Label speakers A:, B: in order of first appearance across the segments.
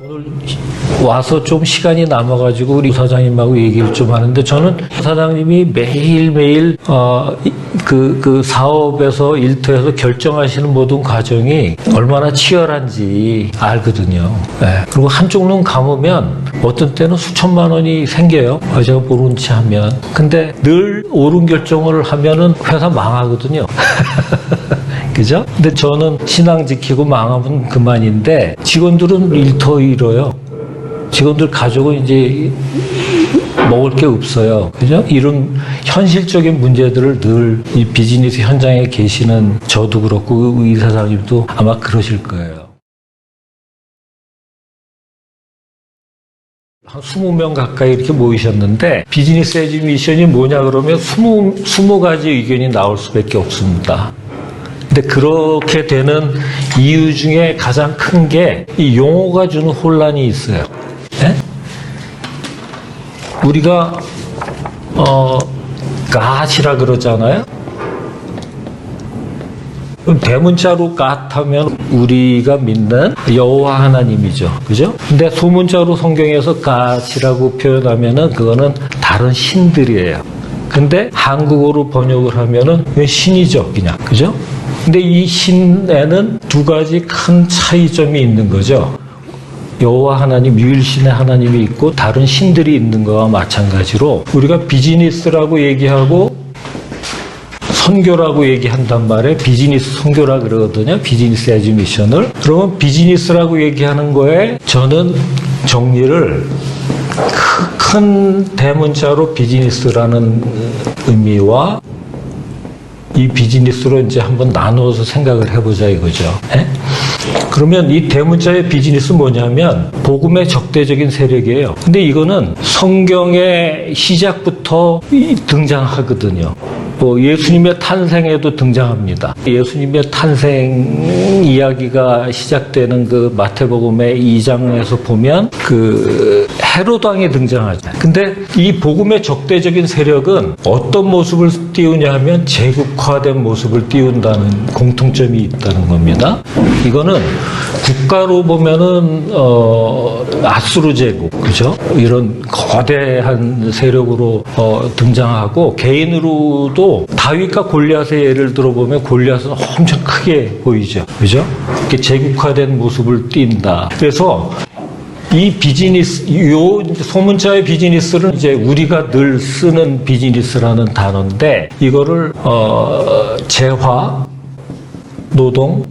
A: 오늘 와서 좀 시간이 남아가지고 우리 사장님하고 얘기를 좀 하는데, 저는 사장님이 매일매일 그 사업에서 일터에서 결정하시는 모든 과정이 얼마나 치열한지 알거든요. 네. 그리고 한쪽 눈 감으면 어떤 때는 수천만 원이 생겨요. 제가 모른 체 하면. 근데 늘 옳은 결정을 하면은 회사 망하거든요. 그죠? 근데 저는 신앙 지키고 망하면 그만인데, 직원들은 일터 잃어요. 직원들 가족은 이제 먹을 게 없어요. 그죠? 이런 현실적인 문제들을 늘 이 비즈니스 현장에 계시는 저도 그렇고 이 사장님도 아마 그러실 거예요. 한 20명 가까이 이렇게 모이셨는데, 비즈니스 에듀 미션이 뭐냐 그러면 20가지 의견이 나올 수밖에 없습니다. 근데 그렇게 되는 이유 중에 가장 큰 게 이 용어가 주는 혼란이 있어요. 네? 우리가 갓이라 그러잖아요. 그럼 대문자로 갓 하면 우리가 믿는 여호와 하나님이죠. 그죠? 근데 소문자로 성경에서 갓이라고 표현하면은 그거는 다른 신들이에요. 근데 한국어로 번역을 하면은 신이죠, 그냥. 그죠? 근데 이 신에는 두 가지 큰 차이점이 있는 거죠. 여호와 하나님, 유일신의 하나님이 있고 다른 신들이 있는 거와 마찬가지로 우리가 비즈니스라고 얘기하고 선교라고 얘기한단 말이에요. 비즈니스 선교라 그러거든요. 비즈니스 에듀 미션을. 그러면 비즈니스라고 얘기하는 거에 저는 정리를 큰 대문자로 비즈니스라는 의미와 이 비즈니스로 이제 한번 나누어서 생각을 해보자 이거죠. 네? 그러면 이 대문자의 비즈니스 뭐냐면 복음의 적대적인 세력이에요. 근데 이거는 성경의 시작부터 등장하거든요. 예수님의 탄생에도 등장합니다. 예수님의 탄생 이야기가 시작되는 그 마태복음의 2장에서 보면 그 헤롯 왕이 등장하죠. 근데 이 복음의 적대적인 세력은 어떤 모습을 띄우냐 하면 제국화된 모습을 띄운다는 공통점이 있다는 겁니다. 이거는 국가로 보면은 아수르 제국, 그죠? 이런 거대한 세력으로 등장하고, 개인으로도 다윗과 골리앗의 예를 들어보면 골리앗은 엄청 크게 보이죠, 그죠? 이렇게 제국화된 모습을 띈다. 그래서 이 비즈니스, 요 소문자의 비즈니스는 이제 우리가 늘 쓰는 비즈니스라는 단어인데, 이거를 재화, 노동,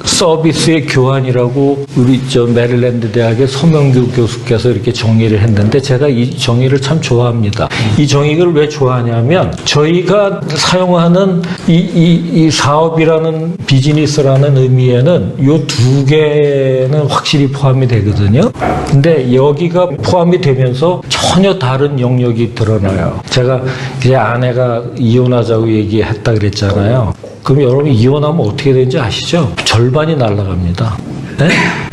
A: 서비스의 교환이라고 우리 메릴랜드 대학의 서명규 교수께서 이렇게 정의를 했는데, 제가 이 정의를 참 좋아합니다. 이 정의를 왜 좋아하냐면, 저희가 사용하는 이 사업이라는 비즈니스라는 의미에는 요 두 개는 확실히 포함이 되거든요. 근데 여기가 포함이 되면서 전혀 다른 영역이 드러나요. 제가 제 아내가 이혼하자고 얘기했다 그랬잖아요. 그럼 여러분 이혼하면 어떻게 되는지 아시죠? 절반이 날아갑니다. 네?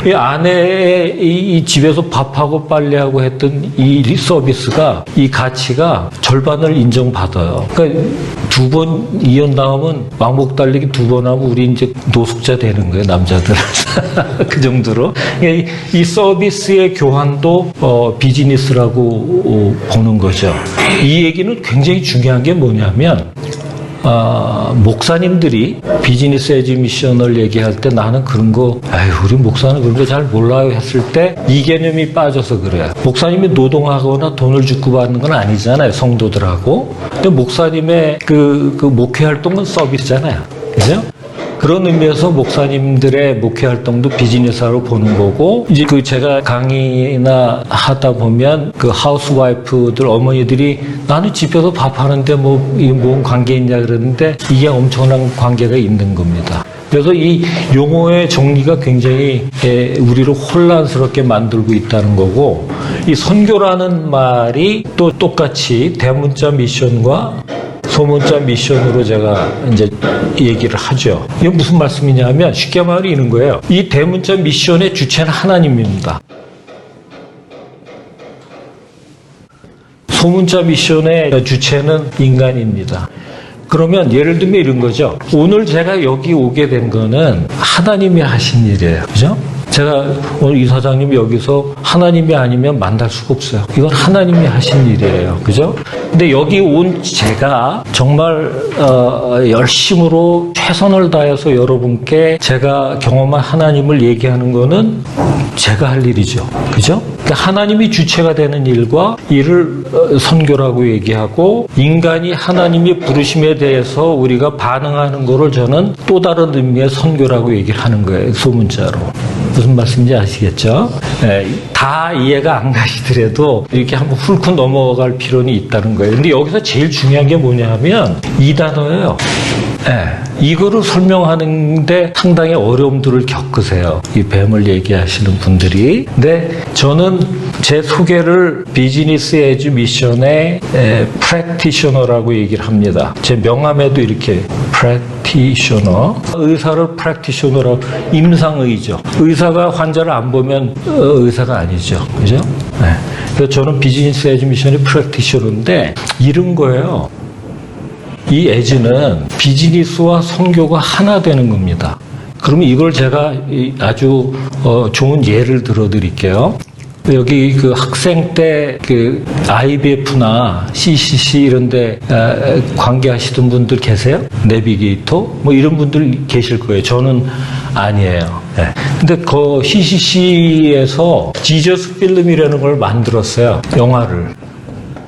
A: 이 아내의 이 집에서 밥하고 빨래하고 했던 이 서비스가, 이 가치가 절반을 인정받아요. 그러니까 두 번 이혼당하면 왕복 달리기 두 번 하면 우리 이제 노숙자 되는 거예요, 남자들. 그 정도로. 그러니까 이 서비스의 교환도 비즈니스라고 보는 거죠. 이 얘기는 굉장히 중요한 게 뭐냐면, 목사님들이 비즈니스 에듀 미션을 얘기할 때 나는 그런 거, 우리 목사는 그런 거 잘 몰라요 했을 때 이 개념이 빠져서 그래요. 목사님이 노동하거나 돈을 주고 받는 건 아니잖아요, 성도들하고. 근데 목사님의 그 목회 활동은 서비스잖아요. 그죠? 그런 의미에서 목사님들의 목회 활동도 비즈니스로 보는 거고, 이제 그 제가 강의나 하다 보면 그 하우스와이프들, 어머니들이 나는 집에서 밥하는데 이게 뭔 관계 있냐 그러는데, 이게 엄청난 관계가 있는 겁니다. 그래서 이 용어의 정리가 굉장히 우리를 혼란스럽게 만들고 있다는 거고, 이 선교라는 말이 또 똑같이 대문자 미션과 소문자 미션으로 제가 이제 얘기를 하죠. 이게 무슨 말씀이냐면, 쉽게 말이 이런 거예요. 이 대문자 미션의 주체는 하나님입니다. 소문자 미션의 주체는 인간입니다. 그러면 예를 들면 이런 거죠. 오늘 제가 여기 오게 된 거는 하나님이 하신 일이에요. 그죠? 제가 오늘 이사장님 여기서 하나님이 아니면 만날 수가 없어요. 이건 하나님이 하신 일이에요. 그죠? 근데 여기 온 제가 정말 열심으로 최선을 다해서 여러분께 제가 경험한 하나님을 얘기하는 거는 제가 할 일이죠. 그죠? 그러니까 하나님이 주체가 되는 일과 이를 선교라고 얘기하고, 인간이 하나님이 부르심에 대해서 우리가 반응하는 거를 저는 또 다른 의미의 선교라고 얘기를 하는 거예요. 소문자로. 무슨 말씀인지 아시겠죠? 다 이해가 안 가시더라도 이렇게 한번 훑고 넘어갈 필요는 있다는 거예요. 근데 여기서 제일 중요한 게 뭐냐 하면 이 단어예요. 이거를 설명하는데 상당히 어려움들을 겪으세요. 이 뱀을 얘기하시는 분들이. 근데 저는 제 소개를 비즈니스 에듀 미션의 프랙티셔너라고 얘기를 합니다. 제 명함에도 이렇게 프랙티셔너, 의사를 프랙티셔너라고, 임상의죠. 의사가 환자를 안 보면 의사가 아니죠. 그죠? 그래서 저는 비즈니스 에듀 미션의 프랙티셔너인데 이런 거예요. 이 에즈는 비즈니스와 선교가 하나 되는 겁니다. 그러면 이걸 제가 아주 좋은 예를 들어 드릴게요. 여기 그 학생 때 그 IBF나 CCC 이런 데 관계하시던 분들 계세요? 내비게이터? 뭐 이런 분들 계실 거예요. 저는 아니에요. 근데 그 CCC에서 지저스 필름이라는 걸 만들었어요. 영화를.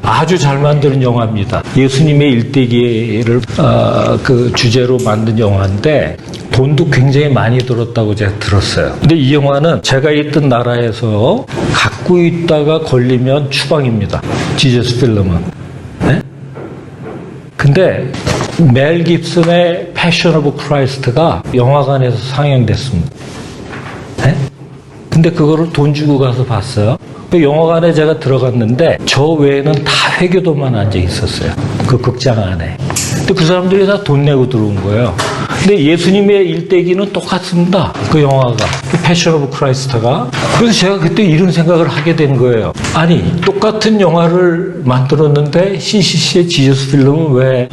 A: 아주 잘 만드는 영화입니다. 예수님의 일대기를 그 주제로 만든 영화인데 돈도 굉장히 많이 들었다고 제가 들었어요. 근데 이 영화는 제가 있던 나라에서 갖고 있다가 걸리면 추방입니다. 지저스 필름은. 네? 근데 멜 깁슨의 패션 오브 크라이스트가 영화관에서 상영됐습니다. 네? 근데 그거를 돈 주고 가서 봤어요. 그 영화관에 제가 들어갔는데 저 외에는 다 회교도만 앉아 있었어요. 그 극장 안에. 근데 그 사람들이 다 돈 내고 들어온 거예요. 근데 예수님의 일대기는 똑같습니다. 그 영화가. 그 패션 오브 크라이스트가. 그래서 제가 그때 이런 생각을 하게 된 거예요. 아니, 똑같은 영화를 만들었는데 CCC의 지저스 필름은 왜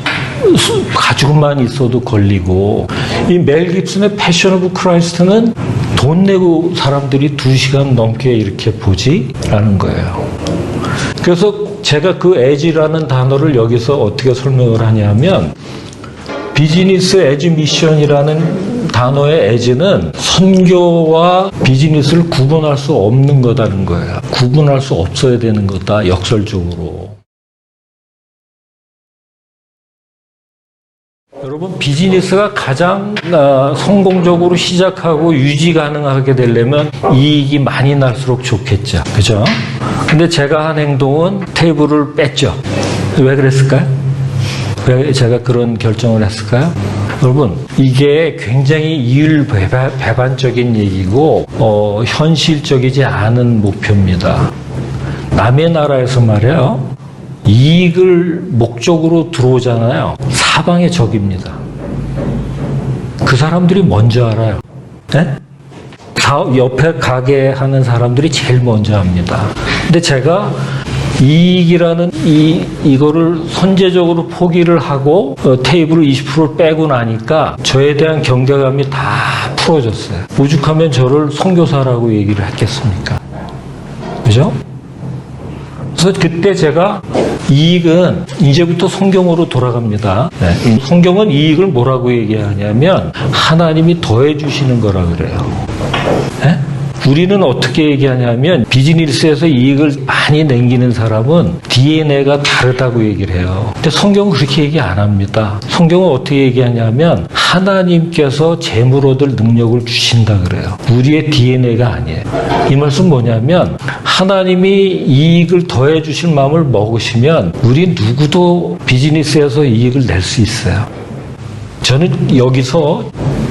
A: 가지고만 있어도 걸리고, 이 멜 깁슨의 패션 오브 크라이스트는 돈 내고 사람들이 2시간 넘게 이렇게 보지? 라는 거예요. 그래서 제가 그 에지라는 단어를 여기서 어떻게 설명을 하냐면, 비즈니스 에즈 미션이라는 단어의 에즈는 선교와 비즈니스를 구분할 수 없는 거다는 거예요. 구분할 수 없어야 되는 거다, 역설적으로. 여러분, 비즈니스가 가장 성공적으로 시작하고 유지 가능하게 되려면 이익이 많이 날수록 좋겠죠. 그죠? 근데 제가 한 행동은 테이블을 뺐죠. 왜 그랬을까요? 왜 제가 그런 결정을 했을까요? 여러분, 이게 굉장히 이율배반적인 얘기고 현실적이지 않은 목표입니다. 남의 나라에서 말이에요, 이익을 목적으로 들어오잖아요. 사방의 적입니다. 그 사람들이 먼저 알아요. 네? 옆에 가게 하는 사람들이 제일 먼저 합니다. 근데 제가 이익이라는 이거를 선제적으로 포기를 하고 테이블을 20% 빼고 나니까 저에 대한 경계감이 다 풀어졌어요. 오죽하면 저를 선교사라고 얘기를 했겠습니까? 그죠? 그래서 그때 제가 이익은 이제부터 성경으로 돌아갑니다. 네. 성경은 이익을 뭐라고 얘기하냐면 하나님이 더해 주시는 거라 그래요. 네? 우리는 어떻게 얘기하냐면 비즈니스에서 이익을 많이 남기는 사람은 DNA가 다르다고 얘기를 해요. 근데 성경은 그렇게 얘기 안 합니다. 성경은 어떻게 얘기하냐면 하나님께서 재물 얻을 능력을 주신다 그래요. 우리의 DNA가 아니에요. 이 말씀 뭐냐면 하나님이 이익을 더해 주실 마음을 먹으시면 우리 누구도 비즈니스에서 이익을 낼 수 있어요. 저는 여기서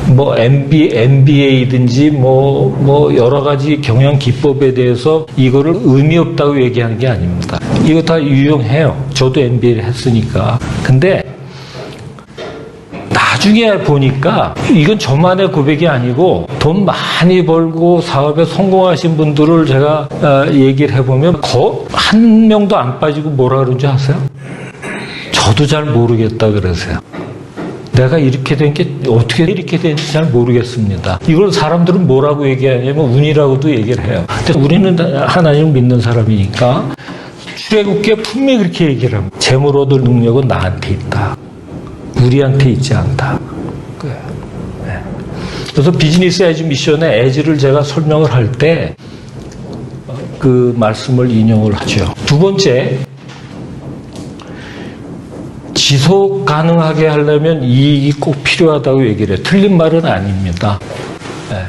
A: 뭐 MBA든지 뭐 여러 가지 경영 기법에 대해서 이거를 의미 없다고 얘기하는 게 아닙니다. 이거 다 유용해요. 저도 MBA를 했으니까. 근데 나중에 보니까 이건 저만의 고백이 아니고 돈 많이 벌고 사업에 성공하신 분들을 제가 얘기를 해보면 한 명도 안 빠지고 뭐라 그러는지 아세요? 저도 잘 모르겠다 그러세요. 내가 이렇게 된 게 어떻게 이렇게 된지 잘 모르겠습니다. 이걸 사람들은 뭐라고 얘기하냐면 운이라고도 얘기를 해요. 근데 우리는 하나님을 믿는 사람이니까 출애굽기에 분명히 그렇게 얘기를 합니다. 재물 얻을 능력은 나한테 있다. 우리한테 있지 않다. 네. 그래서 비즈니스 에즈 미션의 에즈를 제가 설명을 할 때 그 말씀을 인용을 하죠. 두 번째, 지속 가능하게 하려면 이익이 꼭 필요하다고 얘기를 해요. 틀린 말은 아닙니다. 네.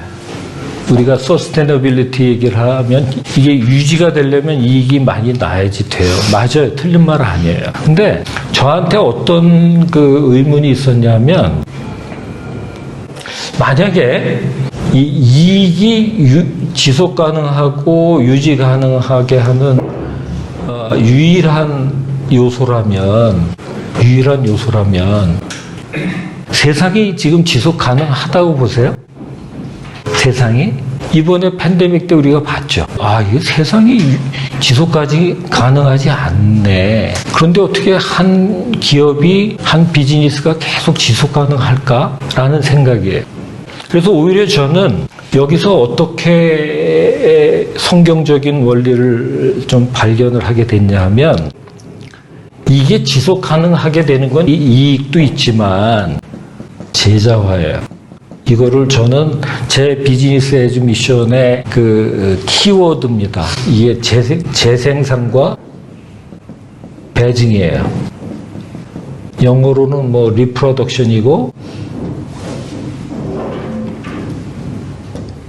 A: 우리가 서스테너빌리티 얘기를 하면 이게 유지가 되려면 이익이 많이 나야지 돼요. 맞아요. 틀린 말 아니에요. 근데 저한테 어떤 그 의문이 있었냐면, 만약에 이 이익이 지속 가능하고 유지 가능하게 하는 유일한 요소라면 세상이 지금 지속 가능하다고 보세요? 세상이? 이번에 팬데믹 때 우리가 봤죠. 이게 세상이 지속까지 가능하지 않네. 그런데 어떻게 한 기업이, 한 비즈니스가 계속 지속 가능할까라는 생각이에요. 그래서 오히려 저는 여기서 어떻게 성경적인 원리를 좀 발견을 하게 됐냐 하면, 이게 지속 가능하게 되는 건 이익도 있지만 제자화예요. 이거를 저는 제 비즈니스 에즈 미션의 그 키워드입니다. 이게 재생산과 배증이에요. 영어로는 뭐 리프로덕션이고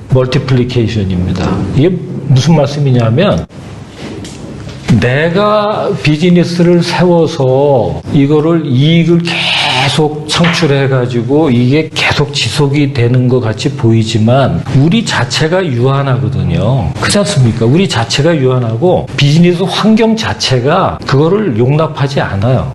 A: 멀티플리케이션입니다. 이게 무슨 말씀이냐면, 내가 비즈니스를 세워서 이거를 이익을 계속 창출해가지고 이게 계속 지속이 되는 것 같이 보이지만 우리 자체가 유한하거든요. 그렇지 않습니까? 우리 자체가 유한하고 비즈니스 환경 자체가 그거를 용납하지 않아요.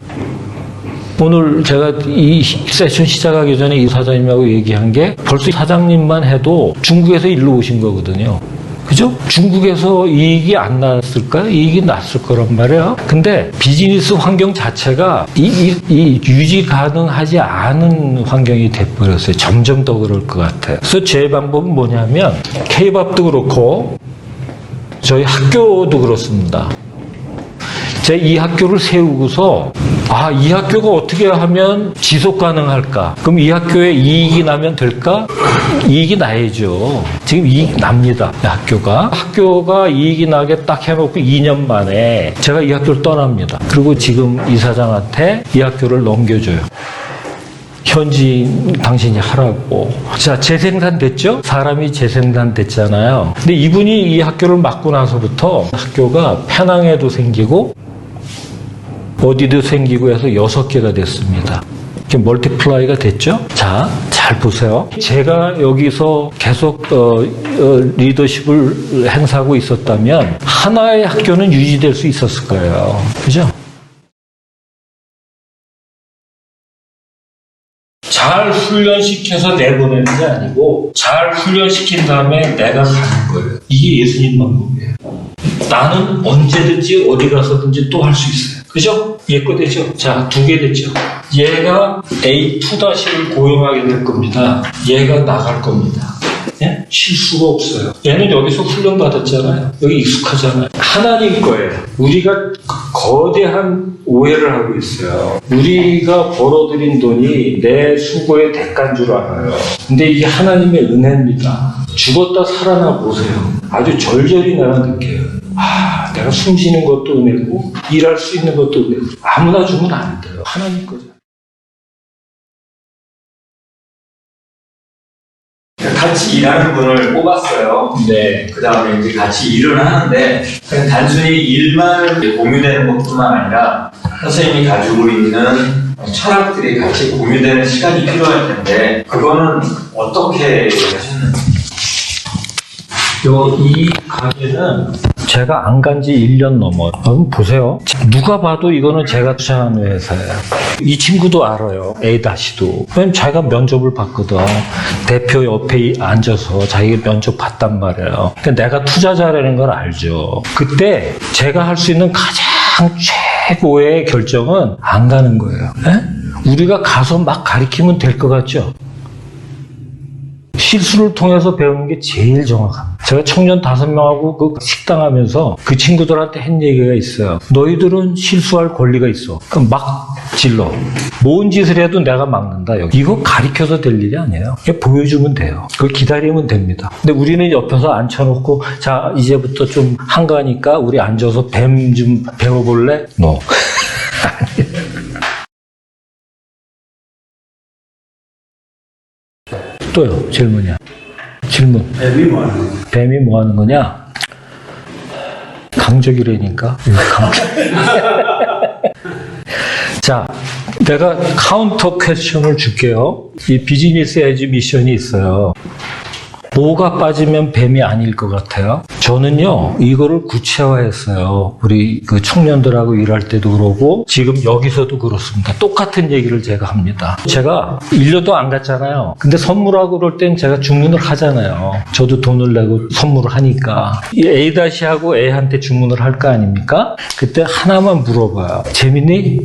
A: 오늘 제가 이 세션 시작하기 전에 이 사장님하고 얘기한 게 벌써 사장님만 해도 중국에서 일로 오신 거거든요. 그죠? 중국에서 이익이 안 났을까요? 이익이 났을 거란 말이에요. 근데 비즈니스 환경 자체가 이 유지 가능하지 않은 환경이 돼버렸어요. 점점 더 그럴 것 같아요. 그래서 제 방법은 뭐냐면, K밥도 그렇고 저희 학교도 그렇습니다. 제 이 학교를 세우고서 이 학교가 어떻게 하면 지속 가능할까? 그럼 이 학교에 이익이 나면 될까? 이익이 나야죠. 지금 이익 납니다. 학교가 이익이 나게 딱 해놓고 2년 만에 제가 이 학교를 떠납니다. 그리고 지금 이사장한테 이 학교를 넘겨줘요. 현지 당신이 하라고. 자, 재생산 됐죠? 사람이 재생산 됐잖아요. 근데 이분이 이 학교를 맡고 나서부터 학교가 페낭에도 생기고 어디도 생기고 해서 6개가 됐습니다. 이렇게 멀티플라이가 됐죠? 자, 잘 보세요. 제가 여기서 계속 리더십을 행사하고 있었다면 하나의 학교는 유지될 수 있었을 거예요. 그죠? 잘 훈련시켜서 내보내는 게 아니고 잘 훈련시킨 다음에 내가 가는 거예요. 이게 예수님 방법이에요. 나는 언제든지 어디 가서든지 또 할 수 있어요. 그죠? 예거되죠? 자, 2개 됐죠? 얘가 A2-를 고용하게 될 겁니다. 얘가 나갈 겁니다. 예? 쉴 수가 없어요. 얘는 여기서 훈련받았잖아요. 여기 익숙하잖아요. 하나님 거예요. 우리가 거대한 오해를 하고 있어요. 우리가 벌어들인 돈이 내 수고의 대가인 줄 알아요. 근데 이게 하나님의 은혜입니다. 죽었다 살아나 보세요. 아주 절절히 내가 느껴요. 내가 숨 쉬는 것도 은혜고 일할 수 있는 것도 은혜고. 아무나 주면 안 돼요. 하나님 거죠.
B: 같이 일하는 분을 뽑았어요.
A: 네.
B: 그 다음에 이제 같이 일을 하는데, 그냥 단순히 일만 공유되는 것뿐만 아니라, 선생님이 가지고 있는 철학들이 같이 공유되는 시간이 필요할 텐데, 그거는 어떻게 하셨는지?
A: 이 가게는 제가 안 간 지 1년 넘어요. 그럼 보세요. 누가 봐도 이거는 제가 투자하는 회사예요. 이 친구도 알아요. A-도. 왜냐면 자기가 면접을 봤거든. 대표 옆에 앉아서 자기가 면접 봤단 말이에요. 그러니까 내가 투자자라는 걸 알죠. 그때 제가 할 수 있는 가장 최고의 결정은 안 가는 거예요. 에? 우리가 가서 막 가리키면 될 것 같죠? 실수를 통해서 배우는 게 제일 정확합니다. 제가 청년 5명하고 그 식당 하면서 그 친구들한테 한 얘기가 있어요. 너희들은 실수할 권리가 있어. 그럼 막 질러. 뭔 짓을 해도 내가 막는다. 여기. 이거 가리켜서 될 일이 아니에요. 그냥 보여주면 돼요. 그걸 기다리면 됩니다. 근데 우리는 옆에서 앉혀놓고 자 이제부터 좀 한가하니까 우리 앉아서 뱀 좀 배워볼래? No. 또요, 질문이야. 질문.
C: 뱀이 뭐 하는 거예요?
A: 뱀이 뭐 하는 거냐? 강적이라니까. 강적. 자, 내가 카운터 퀘스천을 줄게요. 이 비즈니스 에즈 미션이 있어요. 뭐가 빠지면 뱀이 아닐 것 같아요? 저는요, 이거를 구체화했어요. 우리 그 청년들하고 일할 때도 그러고, 지금 여기서도 그렇습니다. 똑같은 얘기를 제가 합니다. 제가 1년도 안 갔잖아요. 근데 선물하고 그럴 땐 제가 주문을 하잖아요. 저도 돈을 내고 선물을 하니까. 이 A-하고 A한테 주문을 할 거 아닙니까? 그때 하나만 물어봐요. 재밌니?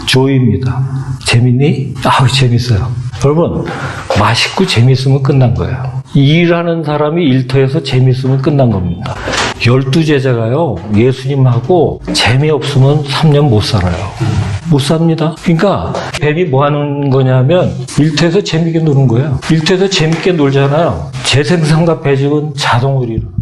A: 조이입니다. 재밌니? 아우, 재밌어요. 여러분, 맛있고 재밌으면 끝난 거예요. 일하는 사람이 일터에서 재밌으면 끝난 겁니다. 12제자가요, 예수님하고 재미없으면 3년 못 살아요. 못 삽니다. 그러니까 뱀이 뭐 하는 거냐면 일터에서 재밌게 노는 거예요. 일터에서 재밌게 놀잖아요. 재생산과 배직은 자동으로 일어나요.